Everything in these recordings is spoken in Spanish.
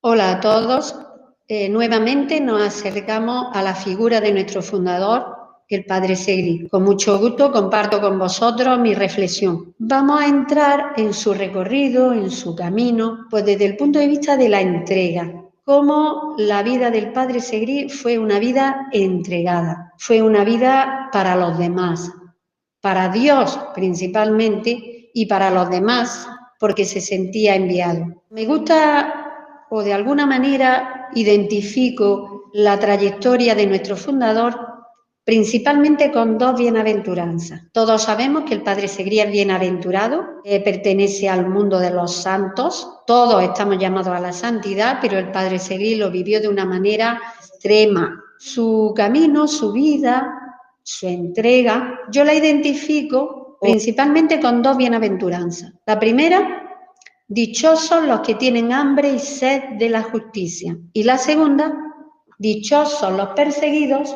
Hola a todos. Nuevamente nos acercamos a la figura de nuestro fundador, el Padre Segri. Con mucho gusto comparto con vosotros mi reflexión. Vamos a entrar en su recorrido, en su camino, pues desde el punto de vista de la entrega. Cómo la vida del Padre Segri fue una vida entregada, fue una vida para los demás, para Dios principalmente y para los demás porque se sentía enviado. Me gusta o de alguna manera identifico la trayectoria de nuestro fundador principalmente con dos bienaventuranzas. Todos sabemos que el Padre Segri es bienaventurado, pertenece al mundo de los santos, todos estamos llamados a la santidad, pero el Padre Segri lo vivió de una manera extrema. Su camino, su vida, su entrega, yo la identifico principalmente con dos bienaventuranzas. La primera, dichosos los que tienen hambre y sed de la justicia. Y la segunda, dichosos los perseguidos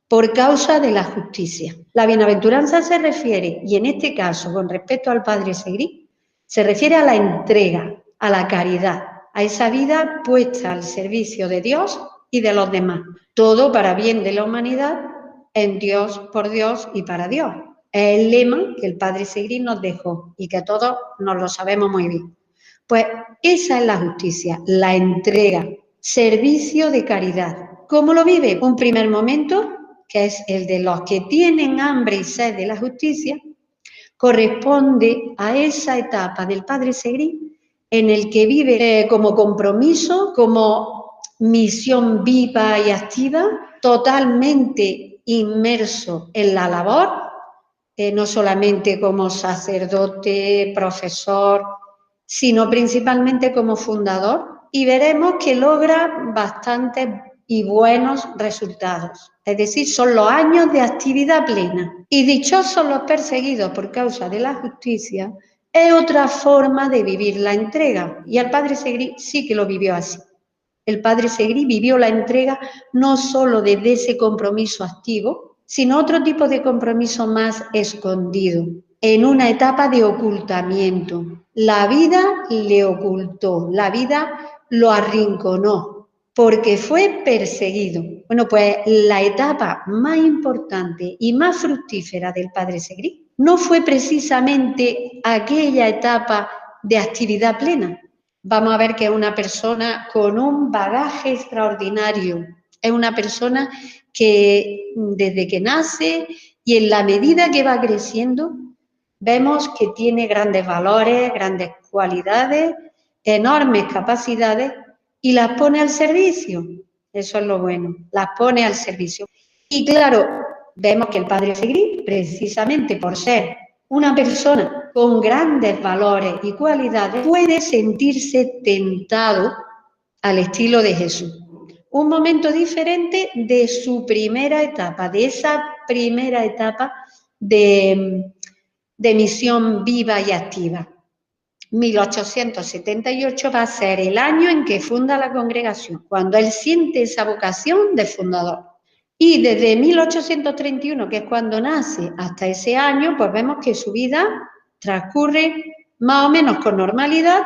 por causa de la justicia. La bienaventuranza se refiere, y en este caso con respecto al Padre Segri, se refiere a la entrega, a la caridad, a esa vida puesta al servicio de Dios y de los demás. Todo para bien de la humanidad, en Dios, por Dios y para Dios. Es el lema que el Padre Segri nos dejó y que todos nos lo sabemos muy bien. Pues esa es la justicia, la entrega, servicio de caridad. ¿Cómo lo vive? Un primer momento, que es el de los que tienen hambre y sed de la justicia, corresponde a esa etapa del Padre Segri en el que vive como compromiso, como misión viva y activa, totalmente inmerso en la labor, no solamente como sacerdote, profesor, sino principalmente como fundador, y veremos que logra bastantes y buenos resultados. Es decir, son los años de actividad plena. Y dichosos los perseguidos por causa de la justicia es otra forma de vivir la entrega. Y el Padre Segri sí que lo vivió así. El Padre Segri vivió la entrega no solo desde ese compromiso activo, sino otro tipo de compromiso más escondido, en una etapa de ocultamiento. La vida le ocultó, la vida lo arrinconó, porque fue perseguido. Bueno, pues la etapa más importante y más fructífera del Padre Segri no fue precisamente aquella etapa de actividad plena. Vamos a ver que es una persona con un bagaje extraordinario, es una persona que desde que nace y en la medida que va creciendo, vemos que tiene grandes valores, grandes cualidades, enormes capacidades y las pone al servicio. Eso es lo bueno, las pone al servicio. Y claro, vemos que el Padre Segri, precisamente por ser una persona con grandes valores y cualidades, puede sentirse tentado al estilo de Jesús. Un momento diferente de su primera etapa, de esa primera etapa de misión viva y activa. 1878 va a ser el año en que funda la congregación, cuando él siente esa vocación de fundador. Y desde 1831, que es cuando nace, hasta ese año, pues vemos que su vida transcurre más o menos con normalidad,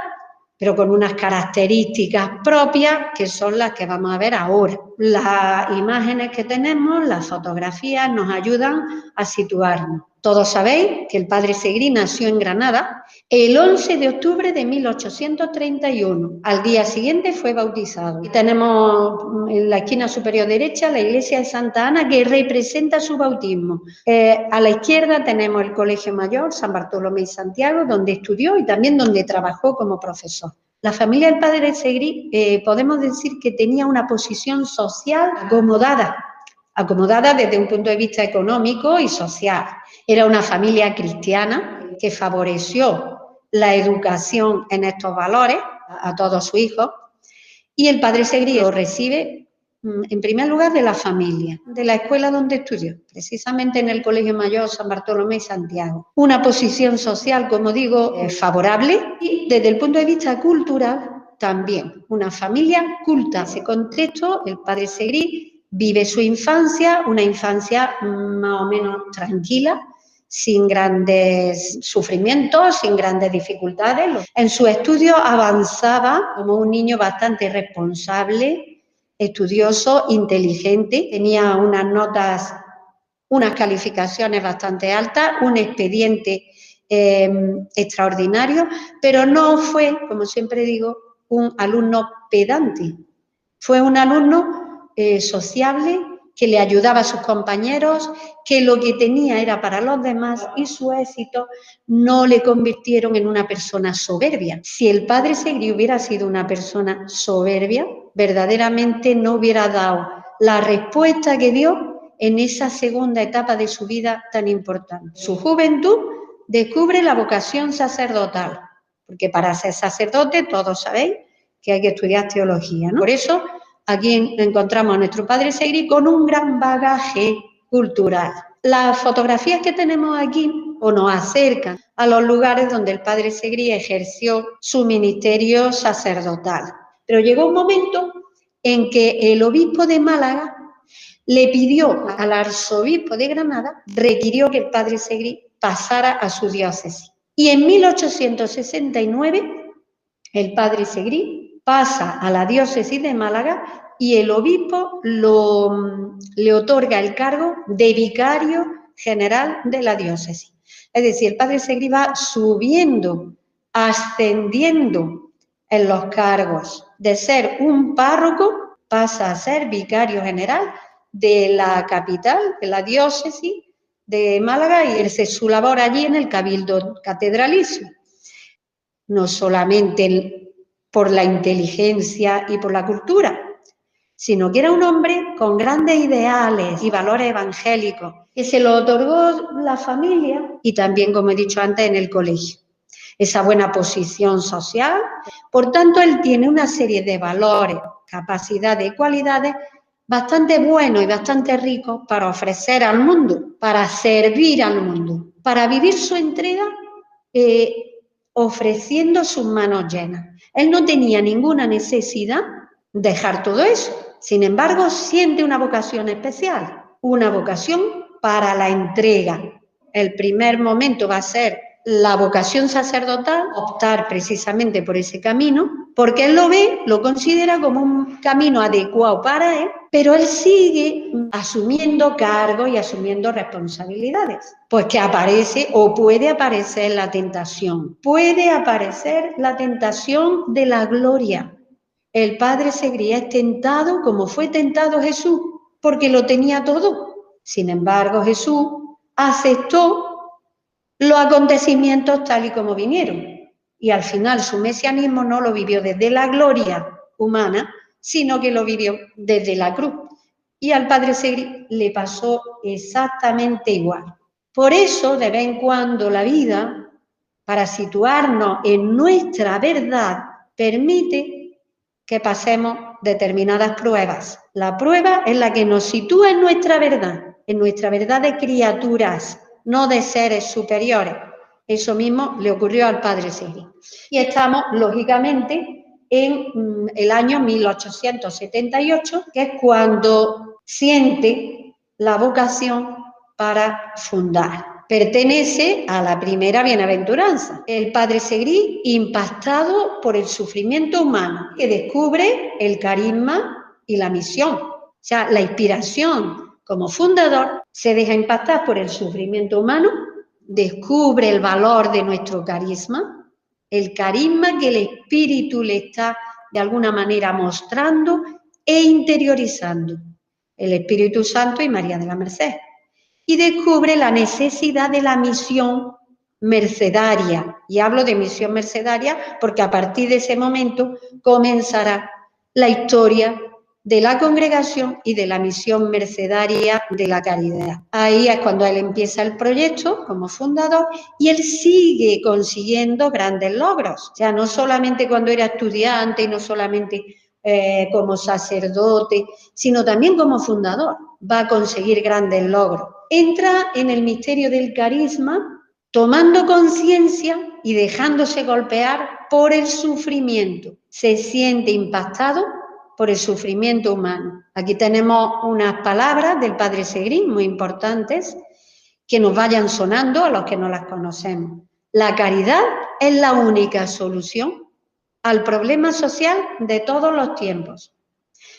pero con unas características propias que son las que vamos a ver ahora. Las imágenes que tenemos, las fotografías, nos ayudan a situarnos. Todos sabéis que el Padre Segri nació en Granada el 11 de octubre de 1831. Al día siguiente fue bautizado. Y tenemos en la esquina superior derecha la iglesia de Santa Ana que representa su bautismo. A la izquierda tenemos el Colegio Mayor San Bartolomé y Santiago, donde estudió y también donde trabajó como profesor. La familia del Padre Segri podemos decir que tenía una posición social acomodada desde un punto de vista económico y social. Era una familia cristiana que favoreció la educación en estos valores a todos sus hijos, y el Padre Segri lo recibe en primer lugar de la familia, de la escuela donde estudió, precisamente en el Colegio Mayor San Bartolomé y Santiago. Una posición social, como digo, favorable, y desde el punto de vista cultural también, una familia culta. En ese contexto, el Padre Segri vive su infancia, una infancia más o menos tranquila, sin grandes sufrimientos, sin grandes dificultades. En su estudio avanzaba como un niño bastante responsable, estudioso, inteligente, tenía unas notas, unas calificaciones bastante altas, un expediente extraordinario, pero no fue, como siempre digo, un alumno pedante. Fue un alumno sociable, que le ayudaba a sus compañeros, que lo que tenía era para los demás y su éxito no le convirtieron en una persona soberbia. Si el padre Segri hubiera sido una persona soberbia, verdaderamente no hubiera dado la respuesta que dio en esa segunda etapa de su vida tan importante. Su juventud descubre la vocación sacerdotal, porque para ser sacerdote todos sabéis que hay que estudiar teología, ¿no? Por eso aquí encontramos a nuestro padre Segri con un gran bagaje cultural. Las fotografías que tenemos aquí o nos acercan a los lugares donde el padre Segri ejerció su ministerio sacerdotal. Pero llegó un momento en que el obispo de Málaga le pidió al arzobispo de Granada, requirió que el padre Segri pasara a su diócesis. Y en 1869 el padre Segri pasa a la diócesis de Málaga y el obispo le otorga el cargo de vicario general de la diócesis. Es decir, el padre Segri va subiendo, ascendiendo en los cargos. De ser un párroco pasa a ser vicario general de la capital, de la diócesis de Málaga, y ejerce su labor allí en el cabildo catedralicio. No solamente por la inteligencia y por la cultura, sino que era un hombre con grandes ideales y valores evangélicos, que se lo otorgó la familia y también, como he dicho antes, en el colegio. Esa buena posición social, por tanto, él tiene una serie de valores, capacidades y cualidades bastante buenos y bastante ricos para ofrecer al mundo, para servir al mundo, para vivir su entrega ofreciendo sus manos llenas. Él no tenía ninguna necesidad de dejar todo eso. Sin embargo, siente una vocación especial, una vocación para la entrega. El primer momento va a ser la vocación sacerdotal, optar precisamente por ese camino, porque él lo ve, lo considera como un camino adecuado para él, pero él sigue asumiendo cargos y asumiendo responsabilidades. Pues que aparece o puede aparecer la tentación. Puede aparecer la tentación de la gloria. El padre Segri es tentado como fue tentado Jesús, porque lo tenía todo. Sin embargo, Jesús aceptó los acontecimientos tal y como vinieron. Y al final su mesianismo no lo vivió desde la gloria humana, sino que lo vivió desde la cruz. Y al padre Segri le pasó exactamente igual. Por eso, de vez en cuando, la vida, para situarnos en nuestra verdad, permite que pasemos determinadas pruebas. La prueba es la que nos sitúa en nuestra verdad de criaturas, no de seres superiores. Eso mismo le ocurrió al padre Segri. Y estamos, lógicamente, en el año 1878, que es cuando siente la vocación para fundar. Pertenece a la primera bienaventuranza. El padre Segri, impactado por el sufrimiento humano, que descubre el carisma y la misión. O sea, la inspiración como fundador se deja impactar por el sufrimiento humano, descubre el valor de nuestro carisma, el carisma que el Espíritu le está de alguna manera mostrando e interiorizando, el Espíritu Santo y María de la Merced. Y descubre la necesidad de la misión mercedaria. Y hablo de misión mercedaria porque a partir de ese momento comenzará la historia de la congregación y de la misión mercedaria de la caridad. Ahí es cuando él empieza el proyecto como fundador y él sigue consiguiendo grandes logros. O sea, no solamente cuando era estudiante y no solamente como sacerdote, sino también como fundador. Va a conseguir grandes logros. Entra en el misterio del carisma tomando conciencia y dejándose golpear por el sufrimiento. Se siente impactado por el sufrimiento humano. Aquí tenemos unas palabras del padre Segri muy importantes que nos vayan sonando a los que no las conocemos. La caridad es la única solución al problema social de todos los tiempos.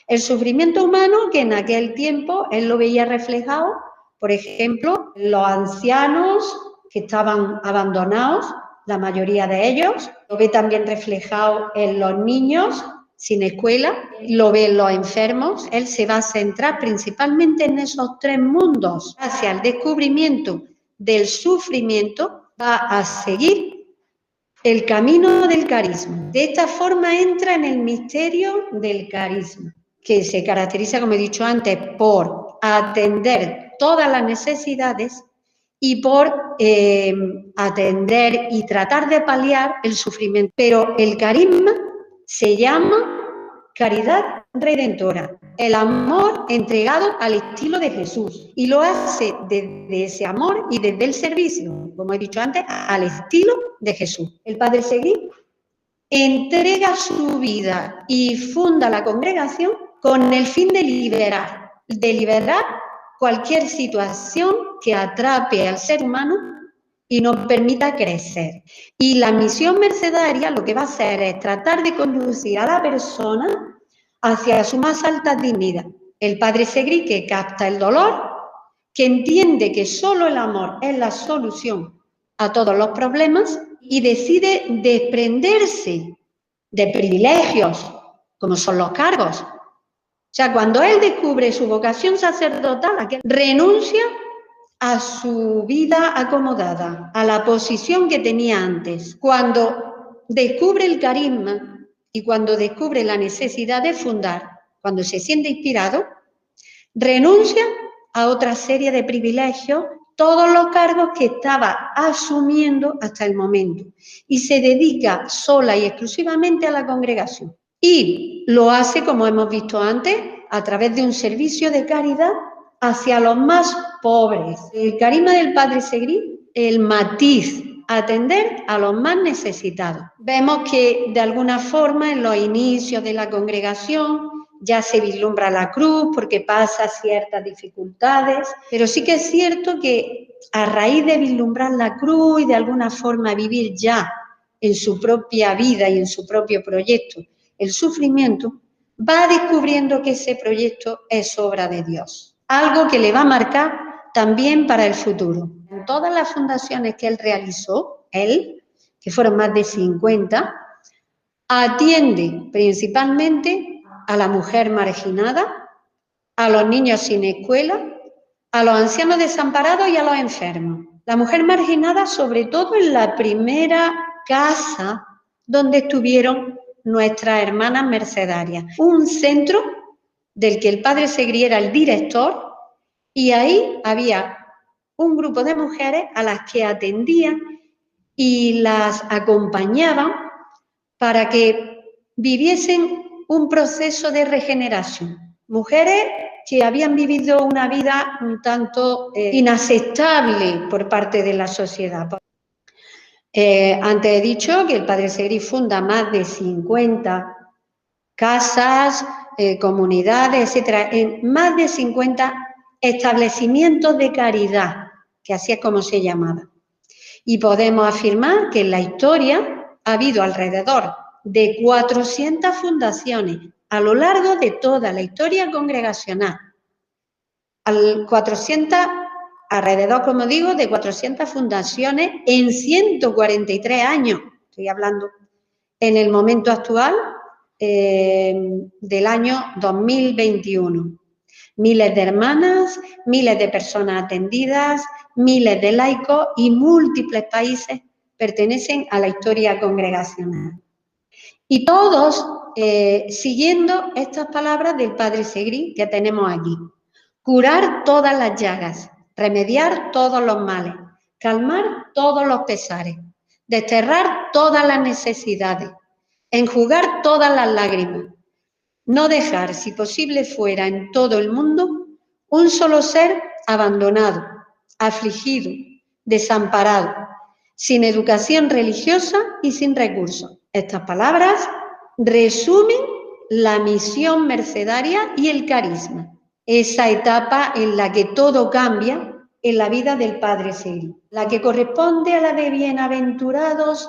El sufrimiento humano que en aquel tiempo él lo veía reflejado, por ejemplo, los ancianos que estaban abandonados, la mayoría de ellos, lo ve también reflejado en los niños sin escuela, lo ve en los enfermos. Él se va a centrar principalmente en esos tres mundos. Hacia el descubrimiento del sufrimiento va a seguir el camino del carisma. De esta forma entra en el misterio del carisma, que se caracteriza, como he dicho antes, por atender todas las necesidades y por atender y tratar de paliar el sufrimiento. Pero el carisma se llama caridad redentora, el amor entregado al estilo de Jesús, y lo hace desde ese amor y desde el servicio, como he dicho antes, al estilo de Jesús. El Padre Segrí entrega su vida y funda la congregación con el fin de liberar cualquier situación que atrape al ser humano y nos permita crecer. Y la misión mercedaria lo que va a hacer es tratar de conducir a la persona hacia su más alta dignidad. El Padre Segrí, que capta el dolor, que entiende que solo el amor es la solución a todos los problemas y decide desprenderse de privilegios, como son los cargos. O sea, cuando él descubre su vocación sacerdotal, renuncia a su vida acomodada, a la posición que tenía antes. Cuando descubre el carisma y cuando descubre la necesidad de fundar, cuando se siente inspirado, renuncia a otra serie de privilegios, todos los cargos que estaba asumiendo hasta el momento, y se dedica sola y exclusivamente a la congregación. Y lo hace, como hemos visto antes, a través de un servicio de caridad hacia los más pobres. El carisma del Padre Segrí, el matiz, atender a los más necesitados. Vemos que de alguna forma en los inicios de la congregación ya se vislumbra la cruz porque pasa ciertas dificultades, pero sí que es cierto que a raíz de vislumbrar la cruz y de alguna forma vivir ya en su propia vida y en su propio proyecto el sufrimiento, va descubriendo que ese proyecto es obra de Dios. Algo que le va a marcar también para el futuro. En todas las fundaciones que él realizó, que fueron más de 50, atiende principalmente a la mujer marginada, a los niños sin escuela, a los ancianos desamparados y a los enfermos. La mujer marginada, sobre todo en la primera casa donde estuvieron nuestras hermanas mercedarias. Un centro del que el Padre Segrí era el director, y ahí había un grupo de mujeres a las que atendían y las acompañaban para que viviesen un proceso de regeneración. Mujeres que habían vivido una vida un tanto inaceptable por parte de la sociedad. Antes he dicho que el Padre Segrí funda más de 50 casas, comunidades, etcétera, en más de 50 establecimientos de caridad, que así es como se llamaba. Y podemos afirmar que en la historia ha habido alrededor de 400 fundaciones a lo largo de toda la historia congregacional. 400, alrededor, como digo, de 400 fundaciones en 143 años. Estoy hablando en el momento actual del año 2021. Miles de hermanas, miles de personas atendidas, miles de laicos y múltiples países pertenecen a la historia congregacional. Y todos siguiendo estas palabras del Padre Segrí que tenemos aquí. Curar todas las llagas, remediar todos los males, calmar todos los pesares, desterrar todas las necesidades, enjugar todas las lágrimas, no dejar, si posible fuera en todo el mundo, un solo ser abandonado, afligido, desamparado, sin educación religiosa y sin recursos. Estas palabras resumen la misión mercedaria y el carisma, esa etapa en la que todo cambia en la vida del padre Segrí, la que corresponde a la de bienaventurados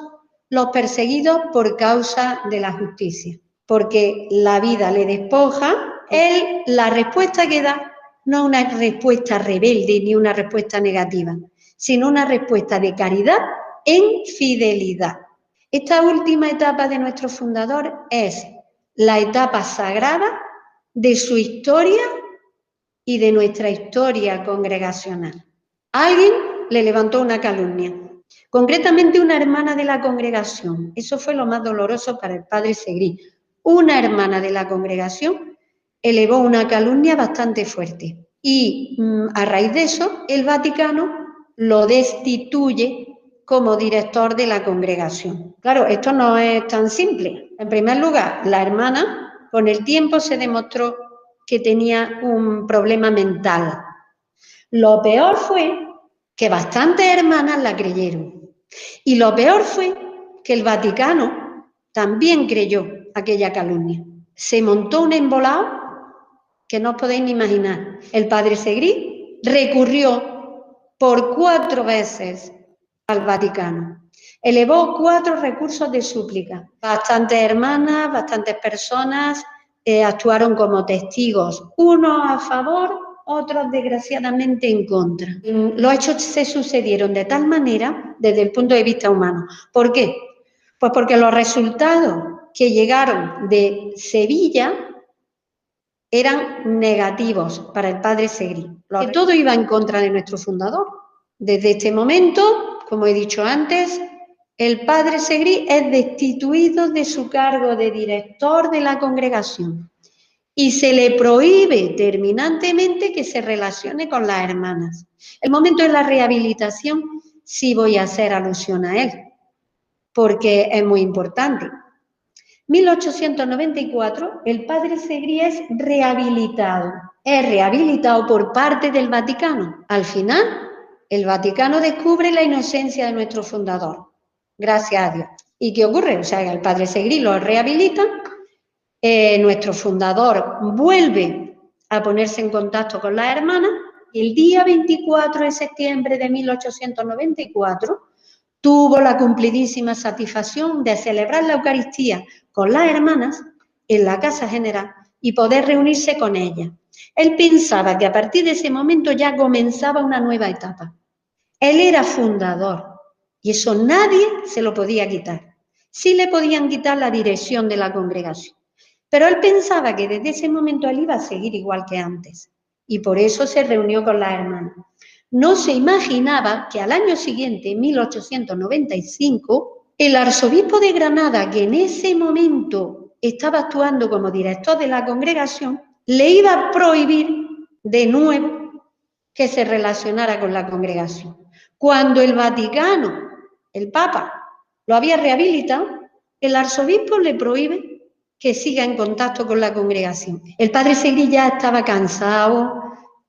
los perseguidos por causa de la justicia, porque la vida le despoja, él la respuesta que da no es una respuesta rebelde ni una respuesta negativa, sino una respuesta de caridad en fidelidad. Esta última etapa de nuestro fundador es la etapa sagrada de su historia y de nuestra historia congregacional. Alguien le levantó una calumnia, concretamente una hermana de la congregación. Eso fue lo más doloroso para el padre Segrí. Una hermana de la congregación elevó una calumnia bastante fuerte y a raíz de eso el Vaticano lo destituye como director de la congregación. Claro, esto no es tan simple. En primer lugar, la hermana con el tiempo se demostró que tenía un problema mental. Lo peor fue que bastantes hermanas la creyeron. Y lo peor fue que el Vaticano también creyó aquella calumnia. Se montó un embolado que no os podéis ni imaginar. El padre Segrí recurrió por 4 veces al Vaticano. Elevó 4 recursos de súplica. Bastantes hermanas, bastantes personas actuaron como testigos, unos a favor, otros desgraciadamente en contra. Los hechos se sucedieron de tal manera desde el punto de vista humano. ¿Por qué? Pues porque los resultados que llegaron de Sevilla eran negativos para el padre Segrí. Que todo iba en contra de nuestro fundador. Desde este momento, como he dicho antes, el padre Segrí es destituido de su cargo de director de la congregación y se le prohíbe terminantemente que se relacione con las hermanas. El momento de la rehabilitación sí voy a hacer alusión a él, porque es muy importante. 1894, el padre Segrí es rehabilitado por parte del Vaticano. Al final, el Vaticano descubre la inocencia de nuestro fundador, gracias a Dios. ¿Y qué ocurre? O sea, el padre Segrí lo rehabilita, nuestro fundador vuelve a ponerse en contacto con las hermanas y el día 24 de septiembre de 1894 tuvo la cumplidísima satisfacción de celebrar la Eucaristía con las hermanas en la Casa General y poder reunirse con ellas. Él pensaba que a partir de ese momento ya comenzaba una nueva etapa. Él era fundador y eso nadie se lo podía quitar. Sí le podían quitar la dirección de la congregación, pero él pensaba que desde ese momento él iba a seguir igual que antes y por eso se reunió con las hermanas. No se imaginaba que al año siguiente, 1895, el arzobispo de Granada, que en ese momento estaba actuando como director de la congregación, le iba a prohibir de nuevo que se relacionara con la congregación. Cuando el Vaticano, el Papa, lo había rehabilitado, el arzobispo le prohíbe que siga en contacto con la congregación. El padre Segrí ya estaba cansado,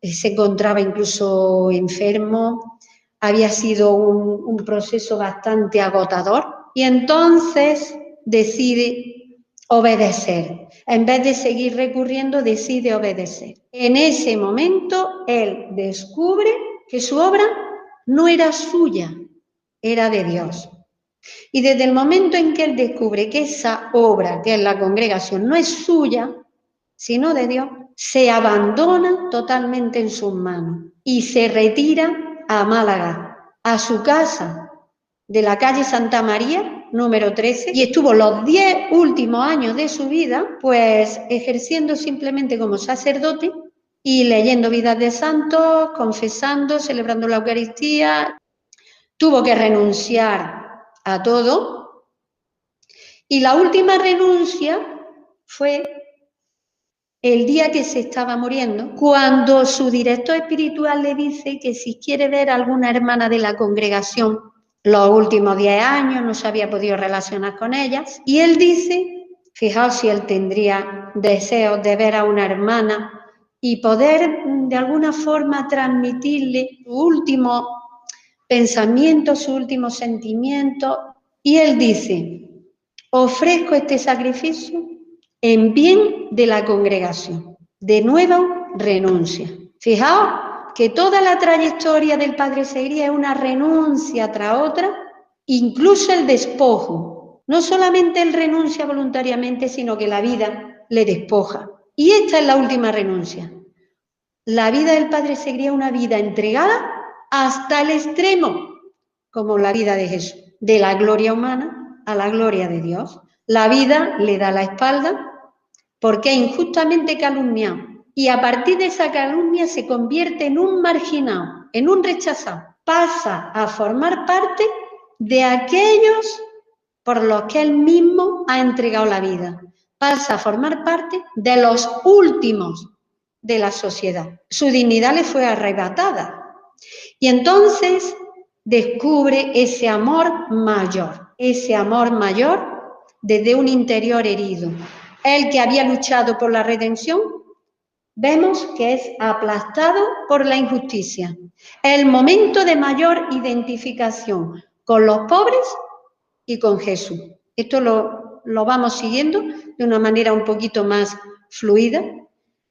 se encontraba incluso enfermo, había sido un proceso bastante agotador y entonces decide obedecer. En vez de seguir recurriendo, decide obedecer. En ese momento, él descubre que su obra no era suya, era de Dios. Y desde el momento en que él descubre que esa obra, que es la congregación, no es suya, sino de Dios, se abandona totalmente en sus manos y se retira a Málaga, a su casa de la calle Santa María, número 13, y estuvo los 10 últimos años de su vida, pues ejerciendo simplemente como sacerdote y leyendo vidas de santos, confesando, celebrando la Eucaristía. Tuvo que renunciar a todo y la última renuncia fue el día que se estaba muriendo, cuando su director espiritual le dice que si quiere ver a alguna hermana de la congregación, los últimos 10 años no se había podido relacionar con ellas, y él dice, fijaos si él tendría deseos de ver a una hermana y poder de alguna forma transmitirle su último pensamiento, su último sentimiento, y él dice, ofrezco este sacrificio en bien de la congregación. De nuevo, renuncia. Fijaos que toda la trayectoria del padre Segrí es una renuncia tras otra, incluso el despojo. No solamente él renuncia voluntariamente, sino que la vida le despoja. Y esta es la última renuncia. La vida del padre Segrí es una vida entregada hasta el extremo, como la vida de Jesús, de la gloria humana a la gloria de Dios. La vida le da la espalda porque es injustamente calumniado y a partir de esa calumnia se convierte en un marginado, en un rechazado. Pasa a formar parte de aquellos por los que él mismo ha entregado la vida. Pasa a formar parte de los últimos de la sociedad. Su dignidad le fue arrebatada. Y entonces descubre ese amor mayor desde un interior herido. Él que había luchado por la redención, vemos que es aplastado por la injusticia. El momento de mayor identificación con los pobres y con Jesús. Esto lo vamos siguiendo de una manera un poquito más fluida,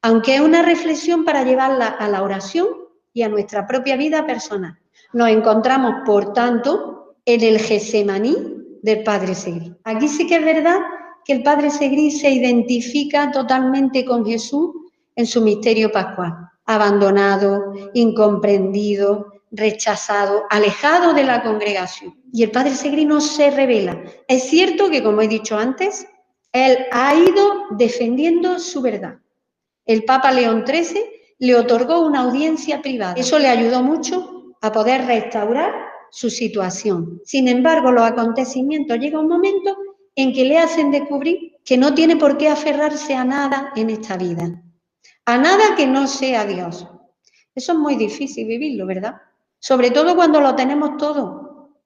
aunque es una reflexión para llevarla a la oración y a nuestra propia vida personal. Nos encontramos, por tanto, en el Getsemaní del padre Segrí. Aquí sí que es verdad que el padre Segrí se identifica totalmente con Jesús en su misterio pascual. Abandonado, incomprendido, rechazado, alejado de la congregación. Y el padre Segrí no se revela. Es cierto que, como he dicho antes, él ha ido defendiendo su verdad. El Papa León XIII le otorgó una audiencia privada. Eso le ayudó mucho a poder restaurar su situación. Sin embargo, los acontecimientos llega un momento en que le hacen descubrir que no tiene por qué aferrarse a nada en esta vida, a nada que no sea Dios. Eso es muy difícil vivirlo, ¿verdad? Sobre todo cuando lo tenemos todo,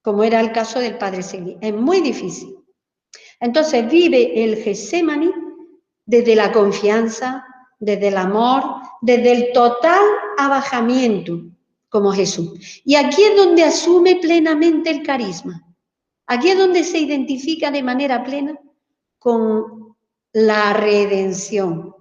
como era el caso del padre Segrí. Es muy difícil. Entonces vive el Getsemaní desde la confianza, desde el amor, desde el total abajamiento, como Jesús. Y aquí es donde asume plenamente el carisma. Aquí es donde se identifica de manera plena con la redención,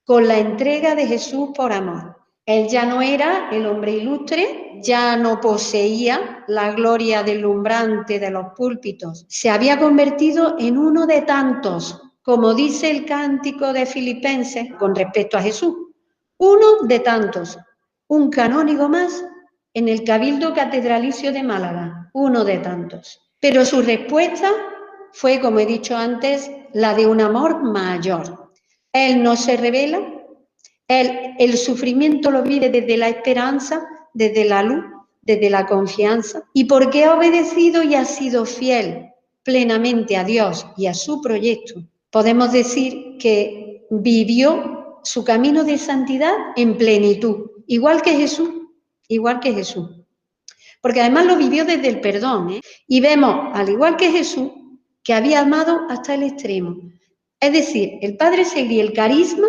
con la entrega de Jesús por amor. Él ya no era el hombre ilustre, ya no poseía la gloria deslumbrante de los púlpitos. Se había convertido en uno de tantos, como dice el cántico de Filipenses con respecto a Jesús. Uno de tantos, un canónigo más en el Cabildo Catedralicio de Málaga, uno de tantos. Pero su respuesta fue, como he dicho antes, la de un amor mayor. Él no se revela, el sufrimiento lo vive desde la esperanza, desde la luz, desde la confianza. Y porque ha obedecido y ha sido fiel plenamente a Dios y a su proyecto, podemos decir que vivió su camino de santidad en plenitud, igual que Jesús, igual que Jesús. Porque además lo vivió desde el perdón, Y vemos, al igual que Jesús, que había amado hasta el extremo. Es decir, el padre Segrí, el carisma,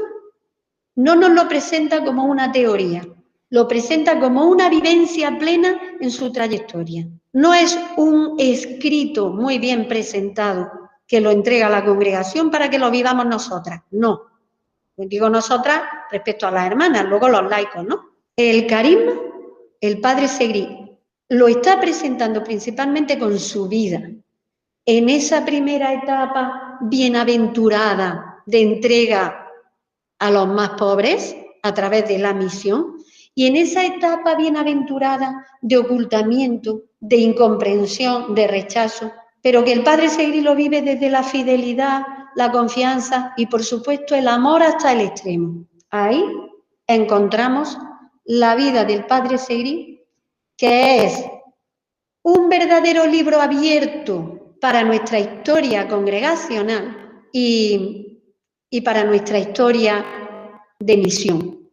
no nos lo presenta como una teoría, lo presenta como una vivencia plena en su trayectoria. No es un escrito muy bien presentado que lo entrega a la congregación para que lo vivamos nosotras, no. Digo nosotras respecto a las hermanas, luego los laicos, ¿no? El carisma, el padre Segrí, lo está presentando principalmente con su vida. En esa primera etapa bienaventurada de entrega a los más pobres a través de la misión, y en esa etapa bienaventurada de ocultamiento, de incomprensión, de rechazo, pero que el padre Segrí lo vive desde la fidelidad, la confianza y, por supuesto, el amor hasta el extremo. Ahí encontramos la vida del padre Segrí, que es un verdadero libro abierto para nuestra historia congregacional y para nuestra historia de misión.